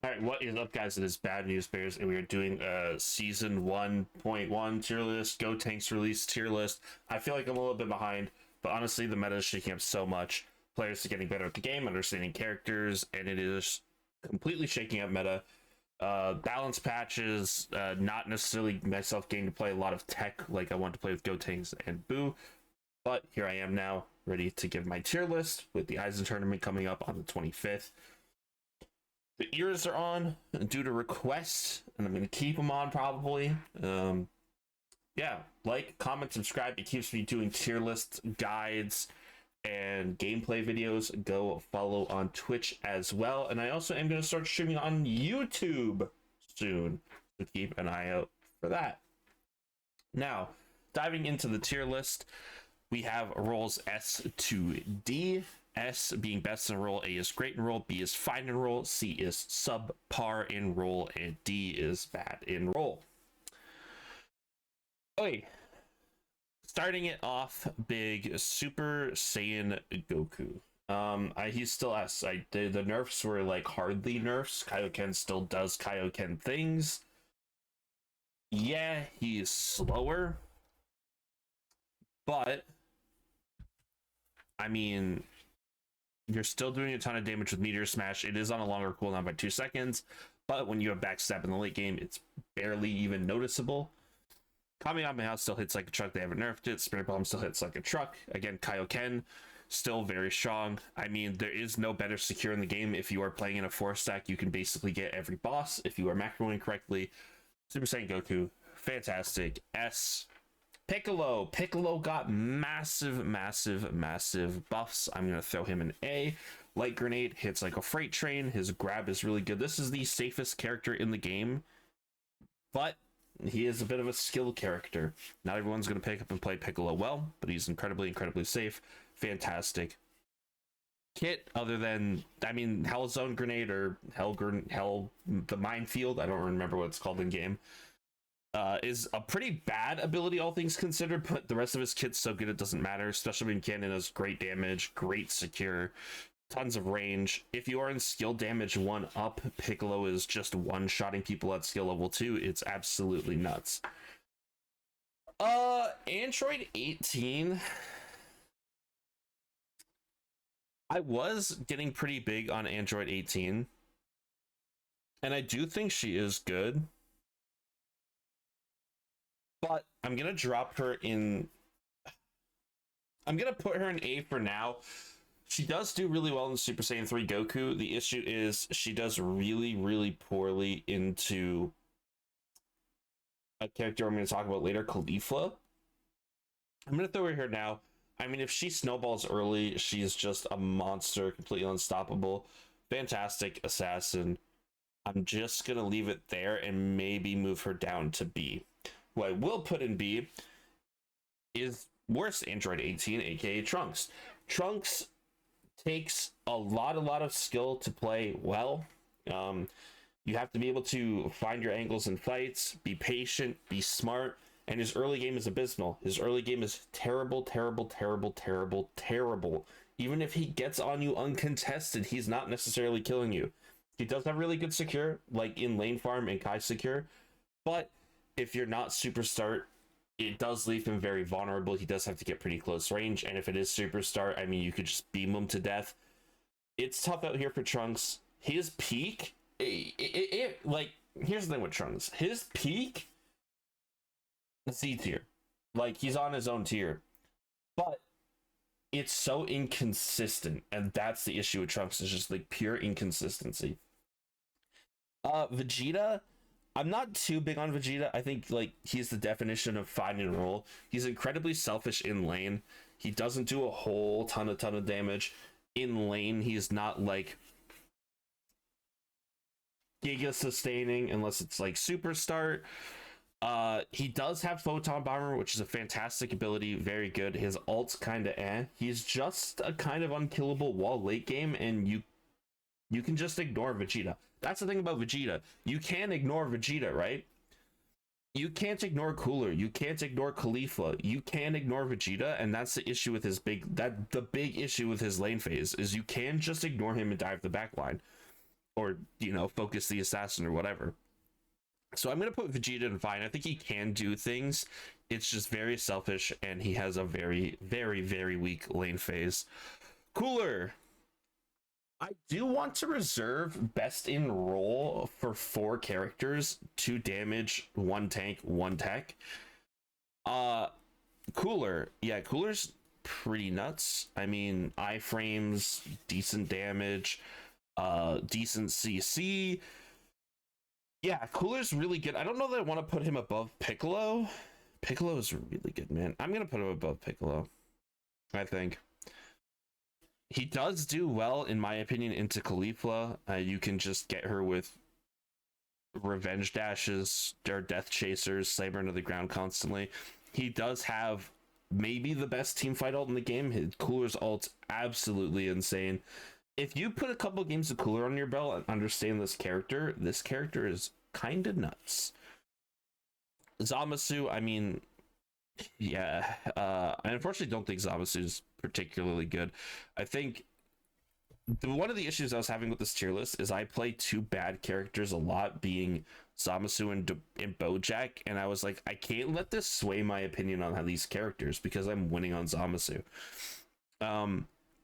All right, what is up, guys? It is Bad News Bears, and we are doing a season 1.1 tier list, Gotenks release tier list. I feel like I'm a little bit behind, but honestly, the meta is shaking up so much. Players are getting better at the game, understanding characters, and it is completely shaking up meta. Balance patches, not necessarily myself getting to play a lot of tech like I want to play with Gotenks and Boo, but here I am now, ready to give my tier list with the Eisen tournament coming up on the 25th. The ears are on due to requests, and I'm going to keep them on probably. Yeah, like, comment, subscribe. It keeps me doing tier lists, guides, and gameplay videos. Go follow on Twitch as well. And I also am going to start streaming on YouTube soon, so keep an eye out for that. Now, diving into the tier list, we have roles S to D. S being best in role, A is great in role, B is fine in role, C is subpar in role, and D is bad in role. Okay, starting it off big, Super Saiyan Goku. He's still S. The nerfs were like hardly nerfs. Kaioken still does Kaioken things. Yeah, he's slower, but I mean, you're still doing a ton of damage with Meteor Smash. It is on a longer cooldown by 2 seconds, but when you have backstab in the late game, it's barely even noticeable. Kamehameha still hits like a truck. They haven't nerfed it. Spirit Bomb still hits like a truck. Again, Kaioken still very strong. I mean, there is no better secure in the game. If you are playing in a 4-stack, you can basically get every boss if you are macroing correctly. Super Saiyan Goku, fantastic. S. Piccolo got massive buffs. I'm going to throw him an A. Light Grenade hits like a freight train. His grab is really good. This is the safest character in the game, but he is a bit of a skill character. Not everyone's going to pick up and play Piccolo well, but he's incredibly safe. Fantastic. Kit, other than, I mean, Hell Zone Grenade or the Minefield, I don't remember what it's called in game, is a pretty bad ability, all things considered, but the rest of his kit's so good it doesn't matter, especially when Cannon has great damage, great secure, tons of range. If you are in skill damage 1 up, Piccolo is just one-shotting people at skill level 2. It's absolutely nuts. Android 18. I was getting pretty big on Android 18, and I do think she is good. But I'm going to drop her in. I'm going to put her in A for now. She does do really well in Super Saiyan 3 Goku. The issue is she does really poorly into a character I'm going to talk about later, Caulifla. I'm going to throw her here now. I mean, if she snowballs early, she's just a monster, completely unstoppable. Fantastic assassin. I'm just going to leave it there and maybe move her down to B. What I will put in B is worst Android 18, aka Trunks. Trunks takes a lot of skill to play well. You have to be able to find your angles in fights, be patient, be smart, and his early game is abysmal. His early game is terrible. Even if he gets on you uncontested, he's not necessarily killing you. He does have really good secure, like in lane farm and Kai secure, but if you're not superstar, it does leave him very vulnerable. He does have to get pretty close range, and if it is superstar, I mean, you could just beam him to death. It's tough out here for Trunks. His peak, like, here's the thing with Trunks. His peak, C tier. Like, he's on his own tier. But it's so inconsistent, and that's the issue with Trunks, is just, like, pure inconsistency. Vegeta, I'm not too big on Vegeta. I think, like, he's the definition of fine in role. He's incredibly selfish in lane. He doesn't do a whole ton of damage. In lane, he's not, like, giga sustaining unless it's, like, super start. He does have Photon Bomber, which is a fantastic ability. Very good. His ult's kind of eh. He's just a kind of unkillable wall late game, and you can just ignore Vegeta. That's the thing about Vegeta. You can ignore Vegeta, right? You can't ignore Cooler. You can't ignore Caulifla. You can ignore Vegeta, and that's the issue with his the big issue with his lane phase is you can just ignore him and dive the backline. or focus the assassin or whatever. So I'm gonna put Vegeta in fine. I think he can do things. It's just very selfish, and he has a very, very, very weak lane phase. Cooler. I do want to reserve best in role for 4 characters: 2 damage, 1 tank, 1 tech. Cooler. Yeah, Cooler's pretty nuts. I mean, iframes, decent damage, decent CC. Yeah, Cooler's really good. I don't know that I want to put him above Piccolo. Piccolo is really good, man. I'm gonna put him above Piccolo, I think. He does do well, in my opinion, into Caulifla. You can just get her with revenge dashes or death chasers, slam her into the ground constantly. He does have maybe the best team fight ult in the game. His Cooler's ult's absolutely insane. If you put a couple games of Cooler on your belt and understand this character is kind of nuts. Zamasu, I mean, yeah, I unfortunately don't think Zamasu is particularly good. I think one of the issues I was having with this tier list is I play 2 bad characters a lot, being Zamasu and Bojack, and I was like, I can't let this sway my opinion on how these characters, because I'm winning on Zamasu.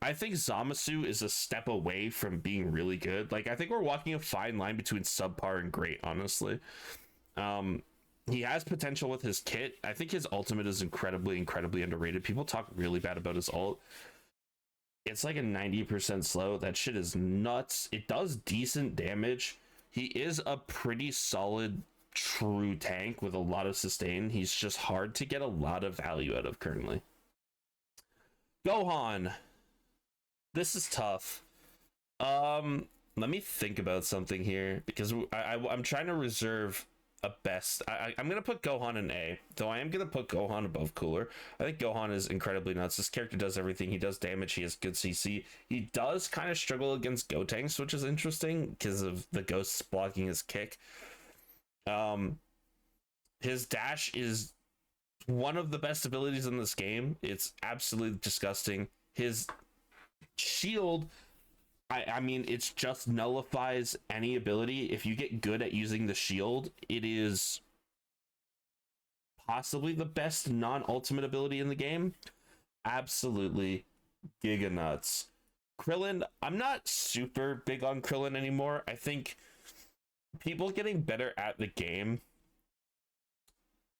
I think Zamasu is a step away from being really good. Like, I think we're walking a fine line between subpar and great, honestly. He has potential with his kit. I think his ultimate is incredibly underrated. People talk really bad about his ult. It's like a 90% slow. That shit is nuts. It does decent damage. He is a pretty solid true tank with a lot of sustain. He's just hard to get a lot of value out of currently. Gohan. This is tough. Let me think about something here, because I'm trying to reserve a best. I'm gonna put Gohan in A, though I am gonna put Gohan above Cooler. I think Gohan is incredibly nuts. This character does everything. He does damage. He has good CC. He does kind of struggle against Gotenks, which is interesting because of the ghosts blocking his kick. His dash is one of the best abilities in this game. It's absolutely disgusting. His shield, I mean, it just nullifies any ability. If you get good at using the shield, it is possibly the best non-ultimate ability in the game. Absolutely giga nuts. Krillin, I'm not super big on Krillin anymore. I think people getting better at the game,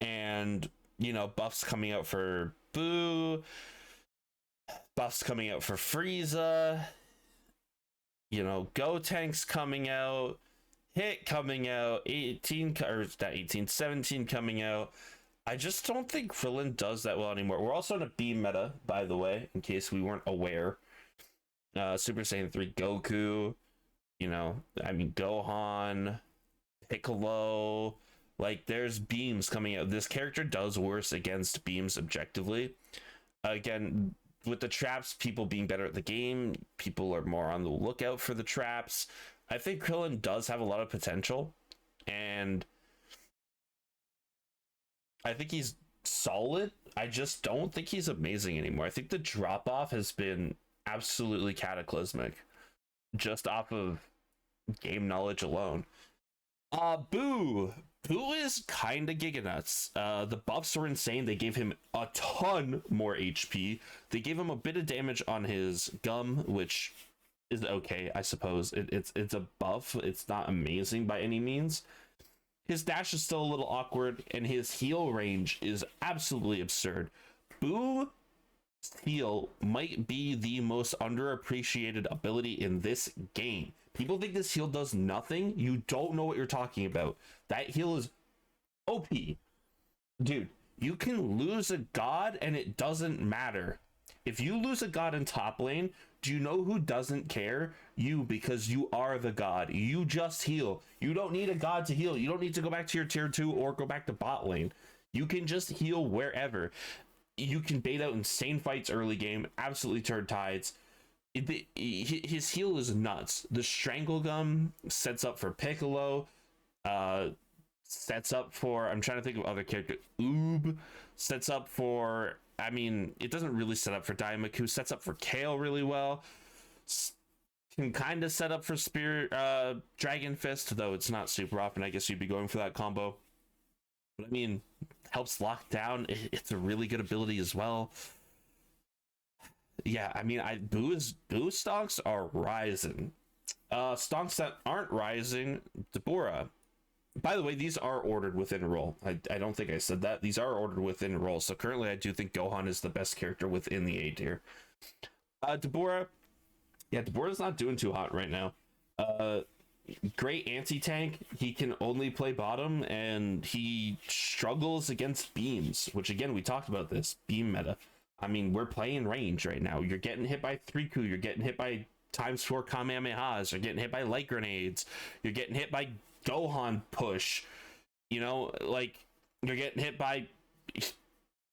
and buffs coming out for Boo, buffs coming out for Frieza, Gotenks coming out, Hit coming out, 17 coming out. I just don't think Krillin does that well anymore. We're also in a B meta, by the way, in case we weren't aware. Super Saiyan 3 Goku, Gohan, Piccolo, like, there's beams coming out. This character does worse against beams objectively. Again, with the traps, people being better at the game, people are more on the lookout for the traps. I think Krillin does have a lot of potential, and I think he's solid. I just don't think he's amazing anymore. I think the drop off has been absolutely cataclysmic, just off of game knowledge alone. Boo is kind of giga nuts. The buffs were insane. They gave him a ton more HP. They gave him a bit of damage on his gum, which is okay, I suppose. It's a buff. It's not amazing by any means. His dash is still a little awkward, and his heal range is absolutely absurd. Boo's heal might be the most underappreciated ability in this game. People think this heal does nothing. You don't know what you're talking about. That heal is OP. Dude, you can lose a god and it doesn't matter. If you lose a god in top lane, do you know who doesn't care? You, because you are the god. You just heal. You don't need a god to heal. You don't need to go back to your tier 2 or go back to bot lane. You can just heal wherever. You can bait out insane fights early game, absolutely turn tides. His heal is nuts. The Strangle Gum sets up for Piccolo, sets up for, I'm trying to think of other characters. Oob sets up for, I mean, it doesn't really set up for Diama Goku, sets up for Kale really well. can kind of set up for Spirit Dragon Fist, though it's not super often. I guess you'd be going for that combo. But I mean, helps lock down. It's a really good ability as well. Yeah, I mean, Boo stonks are rising. Stonks that aren't rising, Dabura. By the way, these are ordered within role. I don't think I said that. These are ordered within role. So currently, I do think Gohan is the best character within the A tier. Dabura. Yeah, Dabura's not doing too hot right now. Great anti-tank. He can only play bottom, and he struggles against beams, which again, we talked about this beam meta. I mean, we're playing range right now. You're getting hit by 3-Ku, you're getting hit by ×4 Kamehamehas, you're getting hit by light grenades, you're getting hit by Gohan push, you know, like, you're getting hit by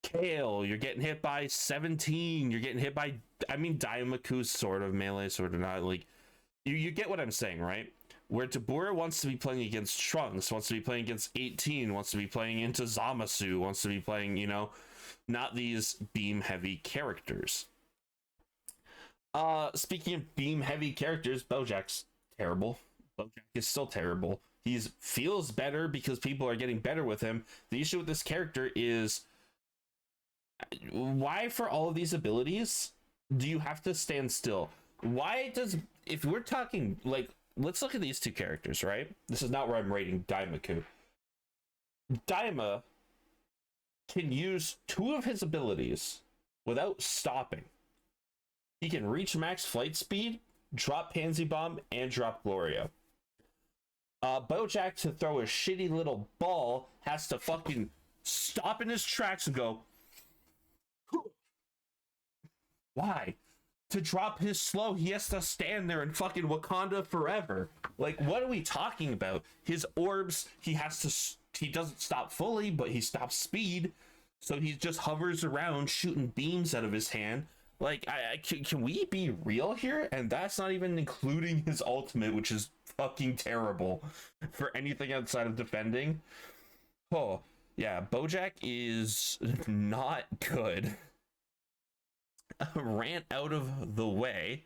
Kale, you're getting hit by 17, you're getting hit by, I mean, Diama Goku's sort of melee, sort of not, like, you get what I'm saying, right? Where Dabura wants to be playing against Trunks, wants to be playing against 18, wants to be playing into Zamasu, wants to be playing, you know, not these beam heavy characters. Speaking of beam heavy characters, Bojack's terrible. Bojack is still terrible. He feels better because people are getting better with him. The issue with this character is, why for all of these abilities do you have to stand still? Why does, if we're talking, like, let's look at these two characters, right? This is not where I'm rating Diama Goku. Diama can use two of his abilities without stopping. He can reach max flight speed, drop Pansy Bomb, and drop Gloria. Bojack, to throw a shitty little ball, has to fucking stop in his tracks and go, why? To drop his slow, he has to stand there and fucking Wakanda forever. Like, what are we talking about? His orbs, he doesn't stop fully, but he stops speed. So he just hovers around shooting beams out of his hand. Like, can we be real here? And that's not even including his ultimate, which is fucking terrible for anything outside of defending. Oh, yeah, Bojack is not good. Rant out of the way.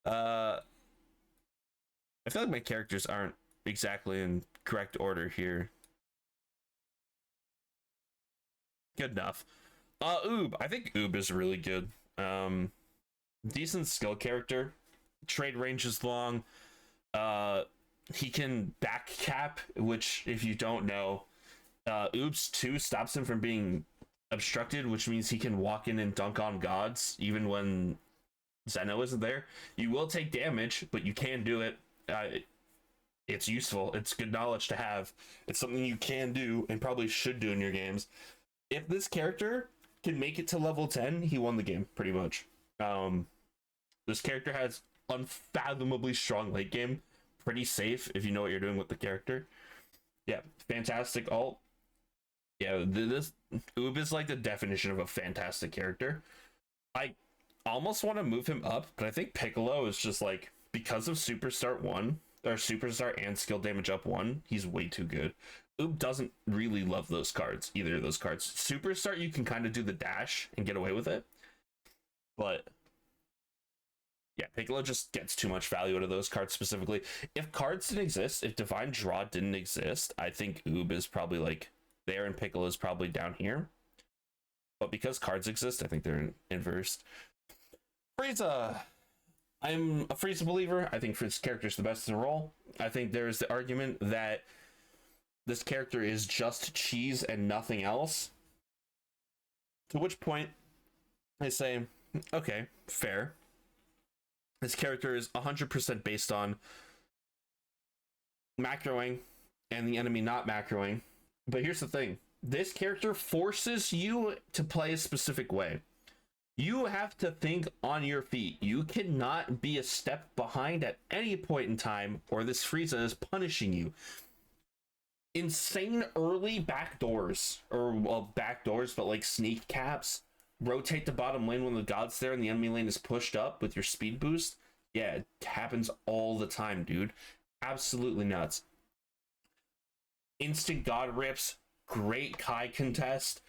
I feel like my characters aren't exactly in correct order here. Good enough. Oob. I think Oob is really good. Decent skill character. Trade range is long. He can back cap, which, if you don't know, Oob's 2 stops him from being obstructed, which means he can walk in and dunk on gods even when Zeno isn't there. You will take damage, but you can do it. It's useful. It's good knowledge to have. It's something you can do and probably should do in your games. If this character can make it to level 10, he won the game, pretty much. This character has unfathomably strong late game. Pretty safe if you know what you're doing with the character. Yeah, fantastic ult. Yeah, this Oob is like the definition of a fantastic character. I almost want to move him up, but I think Piccolo is just like, because of Superstar 1, or Superstar and skill damage up 1, he's way too good. Oob doesn't really love those cards, either of those cards. Superstar, you can kind of do the dash and get away with it. But yeah, Piccolo just gets too much value out of those cards specifically. If cards didn't exist, if Divine Draw didn't exist, I think Oob is probably like there and Piccolo is probably down here. But because cards exist, I think they're inversed. Frieza. I'm a Frieza believer. I think this character is the best in the role. I think there's the argument that this character is just cheese and nothing else. To which point I say, okay, fair. This character is 100% based on macroing and the enemy not macroing. But here's the thing. This character forces you to play a specific way. You have to think on your feet. You cannot be a step behind at any point in time, or this Frieza is punishing you. Insane early backdoors, or well, backdoors, but like sneak caps. Rotate the bottom lane when the god's there and the enemy lane is pushed up with your speed boost. Yeah, it happens all the time, dude. Absolutely nuts. Instant god rips, great Kai contest,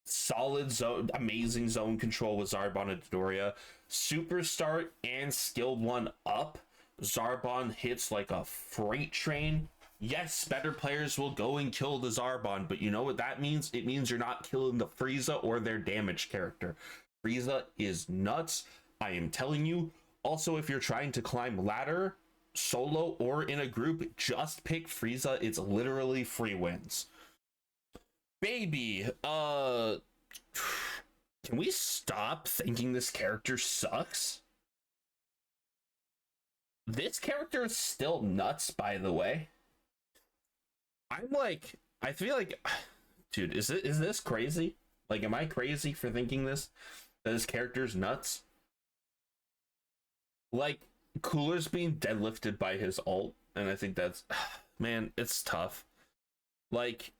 solid zone, amazing zone control with Zarbon and Dodoria, Superstar and skilled 1 up, Zarbon hits like a freight train. Yes, better players will go and kill the Zarbon, but you know what that means? It means you're not killing the Frieza or their damage character. Frieza is nuts, I am telling you. Also, if you're trying to climb ladder, solo or in a group, just pick Frieza. It's literally free wins. Baby, can we stop thinking this character sucks? This character is still nuts, by the way. I feel like, dude, is this crazy? Like, am I crazy for thinking this? That this character's nuts? Like, Cooler's being deadlifted by his ult, and I think that's, man, it's tough. Like,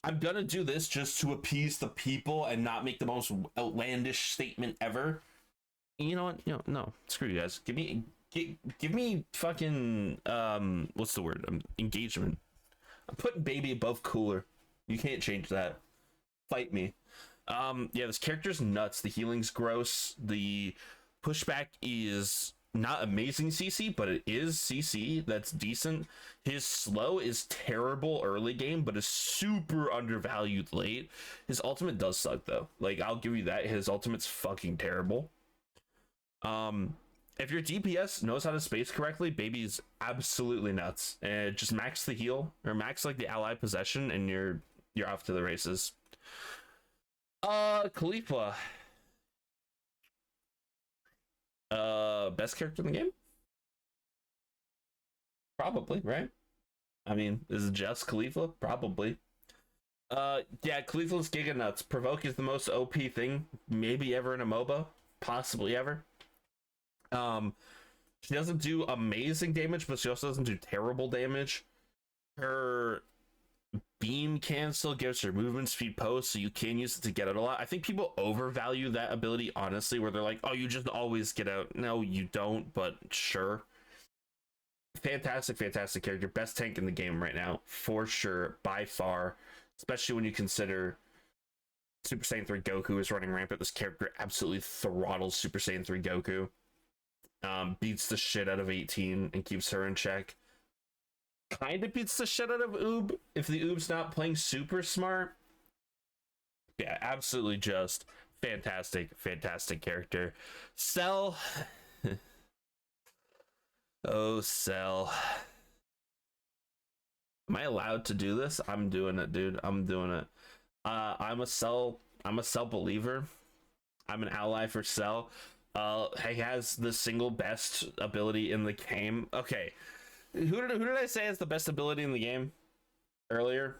I'm gonna do this just to appease the people and not make the most outlandish statement ever. You know what? No, screw you guys. Give me fucking what's the word? Engagement. I'm putting Baby above Cooler. You can't change that. Fight me. Yeah, this character's nuts. The healing's gross. The pushback is not amazing CC, but it is CC that's decent. His slow is terrible early game, but is super undervalued late. His ultimate does suck though. Like, I'll give you that. His ultimate's fucking terrible. If your DPS knows how to space correctly, Baby's absolutely nuts. And just max the heal or max like the ally possession, and you're off to the races. Caulifla. Best character in the game? Probably, right? I mean, is it just Caulifla? Probably. Yeah, Caulifla's giga nuts. Provoke is the most OP thing maybe ever in a MOBA. Possibly ever. She doesn't do amazing damage, but she also doesn't do terrible damage. Her beam cancel gives her movement speed post, so you can use it to get out a lot. I think people overvalue that ability, honestly, where they're like, oh, you just always get out. No, you don't, but sure. Fantastic character. Best tank in the game right now, for sure, by far. Especially when you consider Super Saiyan 3 Goku is running rampant. This character absolutely throttles Super Saiyan 3 Goku. Beats the shit out of 18 and keeps her in check. Kind of beats the shit out of Oob if the Oob's not playing super smart. Yeah, absolutely just fantastic character. Cell. Oh, Cell. Am I allowed to do this? I'm doing it, dude. I'm doing it. I'm a Cell believer. I'm an ally for Cell. He has the single best ability in the game. Okay, who did I say has the best ability in the game earlier?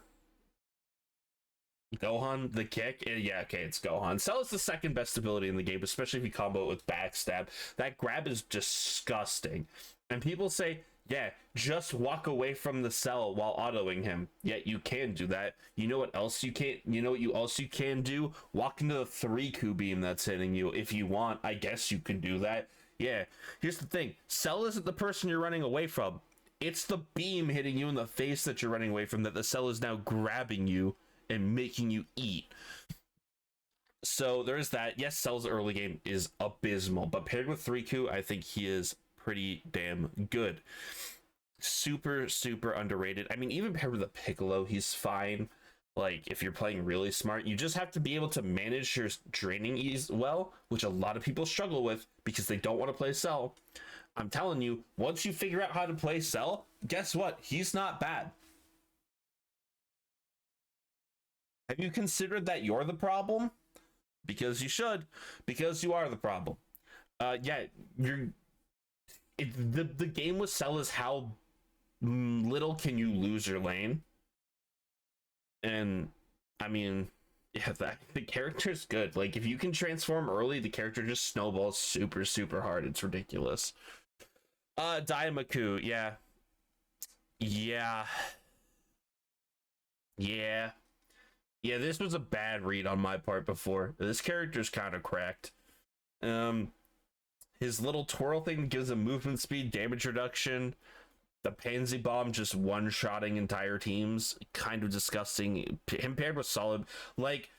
Gohan, the kick. Yeah, okay, it's Gohan. Cell is the second best ability in the game, especially if you combo it with backstab. That grab is disgusting, and people say, yeah, just walk away from the Cell while autoing him. Yeah, you can do that. You know what else you can't? You know what you also can do? Walk into the 3Q beam that's hitting you. If you want, I guess you can do that. Yeah, here's the thing. Cell isn't the person you're running away from. It's the beam hitting you in the face that you're running away from that the Cell is now grabbing you and making you eat. So there's that. Yes, Cell's early game is abysmal, but paired with 3Q, I think he is pretty damn good. Super underrated. I mean, even paired with a Piccolo, he's fine. Like, if you're playing really smart, you just have to be able to manage your draining ease well, which a lot of people struggle with because they don't want to play Cell. I'm telling you, once you figure out how to play Cell, guess what? He's not bad. Have you considered that you're the problem? Because you should, because you are the problem. Yeah, the game with Cell is how little can you lose your lane. And I mean, yeah, the character's good. Like, if you can transform early, the character just snowballs super hard. It's ridiculous. Diama Goku, yeah, this was a bad read on my part before. This character's kind of cracked. His little twirl thing gives him movement speed, damage reduction. The Pansy Bomb just one-shotting entire teams. Kind of disgusting. Him paired with solid. Like,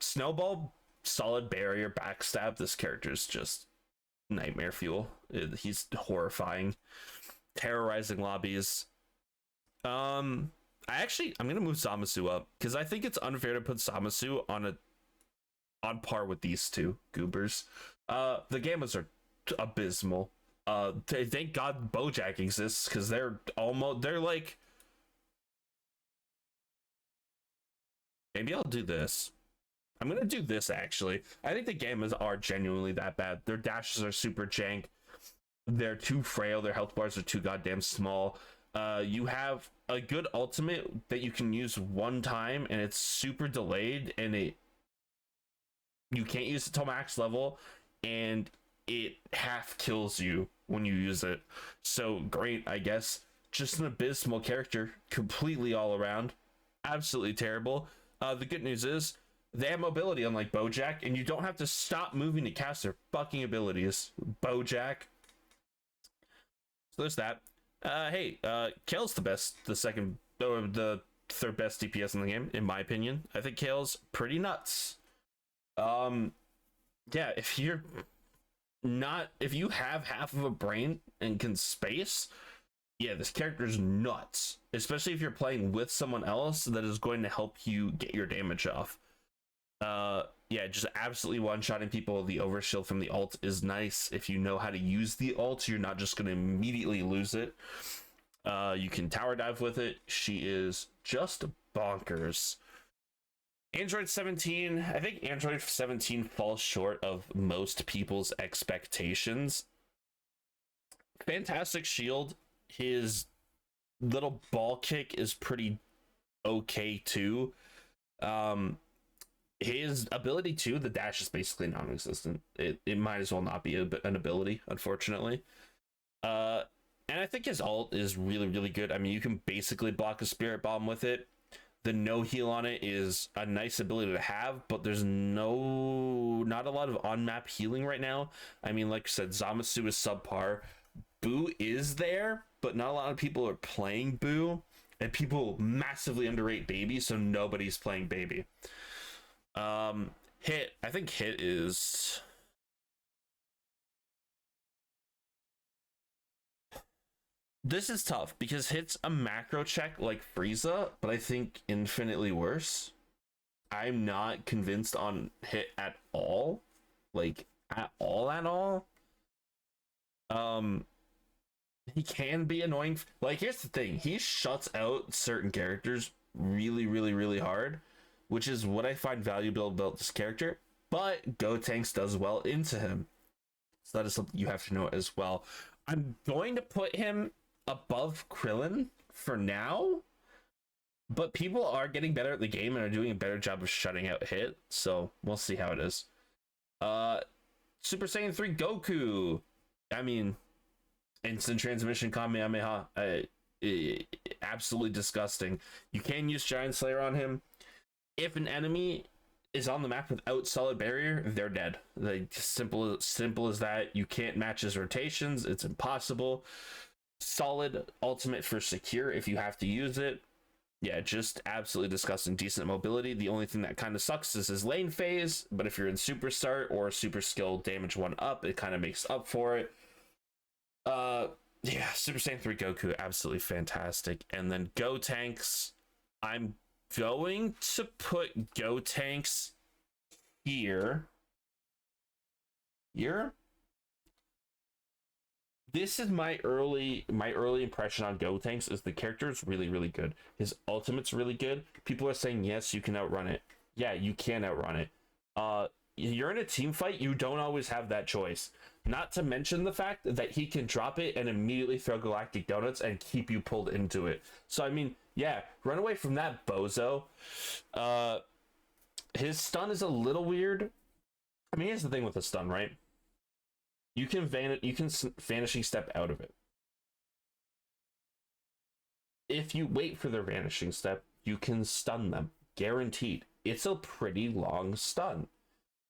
Snowball solid barrier, backstab. This character is just nightmare fuel. He's horrifying, terrorizing lobbies. I'm gonna move Zamasu up because I think it's unfair to put Zamasu on par with these two goobers. The Gammas are abysmal. Thank God Bojack exists because they're like. Maybe I'll do this. I'm gonna do this actually. I think the Gammas are genuinely that bad. Their dashes are super jank. They're too frail. Their health bars are too goddamn small. You have a good ultimate that you can use one time, and it's super delayed, and you can't use it till max level, and it half kills you when you use it. So great, I guess. Just an abysmal character, completely all around, absolutely terrible. The good news is they have mobility unlike Bojack, and you don't have to stop moving to cast their fucking abilities. Bojack. So there's that. Kale's the third best DPS in the game, in my opinion. I think Kale's pretty nuts. If you have half of a brain and can space, this character's nuts. Especially if you're playing with someone else that is going to help you get your damage off. Just absolutely one-shotting people. The overshield from the ult is nice. If you know how to use the ult, you're not just going to immediately lose it. You can tower dive with it. She is just bonkers. Android 17. I think Android 17 falls short of most people's expectations. Fantastic shield. His little ball kick is pretty okay too. His ability too, the dash is basically non-existent. It might as well not be an ability, unfortunately. And I think his ult is really, really good. I mean, you can basically block a spirit bomb with it. The no heal on it is a nice ability to have, but there's not a lot of on-map healing right now. I mean, like I said, Zamasu is subpar. Boo is there, but not a lot of people are playing Boo, and people massively underrate Baby, so nobody's playing Baby. Hit. I think Hit is... This is tough because Hit's a macro check like Frieza, but I think infinitely worse. I'm not convinced on Hit at all. Like, at all. He can be annoying. Like, here's the thing. He shuts out certain characters really, really, really hard, which is what I find valuable about this character. But Gotenks does well into him. So that is something you have to know as well. I'm going to put him above Krillin for now, but people are getting better at the game and are doing a better job of shutting out Hit, so we'll see how it is. Super Saiyan 3 Goku. I mean, instant transmission Kamehameha. Absolutely disgusting. You can use Giant Slayer on him. If an enemy is on the map without solid barrier, they're dead. Like, simple as that. You can't match his rotations. It's impossible. Solid ultimate for secure if you have to use it. Yeah, just absolutely disgusting. Decent mobility. The only thing that kind of sucks is his lane phase, but if you're in super start or super skill damage 1 up, it kind of makes up for it. Super Saiyan 3 Goku, absolutely fantastic. And then Gotenks, I'm going to put Gotenks here. This is my early impression on Gotenks is the character is really, really good. His ultimate's really good. People are saying, yes, you can outrun it. Yeah, you can outrun it. You're in a team fight, you don't always have that choice. Not to mention the fact that he can drop it and immediately throw Galactic Donuts and keep you pulled into it. So, I mean, yeah, run away from that, bozo. His stun is a little weird. I mean, here's the thing with the stun, right? You can vanishing step out of it. If you wait for their vanishing step, you can stun them. Guaranteed. It's a pretty long stun.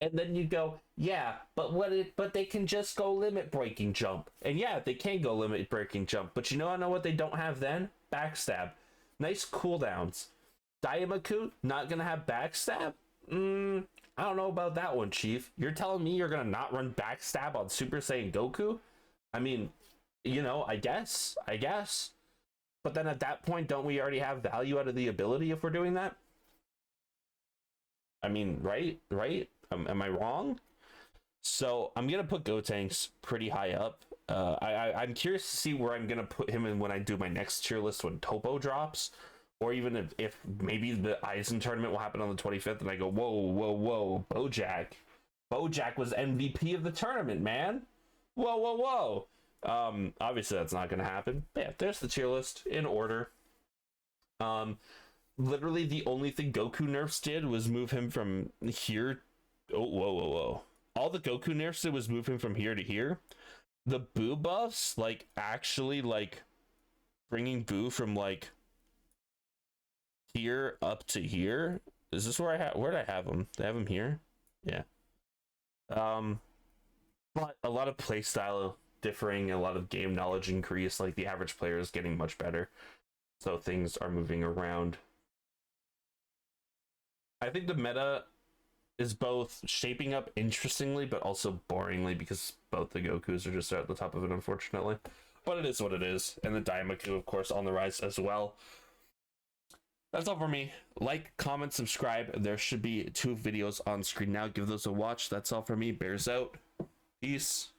And then you go, yeah, but they can just go limit breaking jump. And yeah, they can go limit breaking jump. But you know what they don't have then? Backstab. Nice cooldowns. Diama Goku, not gonna have backstab? I don't know about that one, Chief. You're telling me you're gonna not run backstab on Super Saiyan Goku? I mean, you know, I guess. But then at that point, don't we already have value out of the ability if we're doing that? I mean, right? Am I wrong? So I'm gonna put Gotenks pretty high up. I'm curious to see where I'm gonna put him in when I do my next tier list when Topo drops, or even if maybe the Aizen tournament will happen on the 25th, and I go, whoa, Bojack was MVP of the tournament, man. Whoa. Obviously that's not gonna happen. But yeah, there's the tier list in order. Literally the only thing Goku nerfs did was move him from here. Oh, whoa. All the Goku nerfs did was move him from here to here. The Boo buffs, like, actually, like, bringing Boo from, like, here up to here. Is this where where did I have him? Did I have him here? Yeah. But a lot of playstyle differing, a lot of game knowledge increase. Like, the average player is getting much better. So things are moving around. I think the meta is both shaping up interestingly, but also boringly, because both the Gokus are just at the top of it, unfortunately. But it is what it is. And the Diama Goku, of course, on the rise as well. That's all for me. Like, comment, subscribe. There should be 2 videos on screen now. Give those a watch. That's all for me. Bears out. Peace.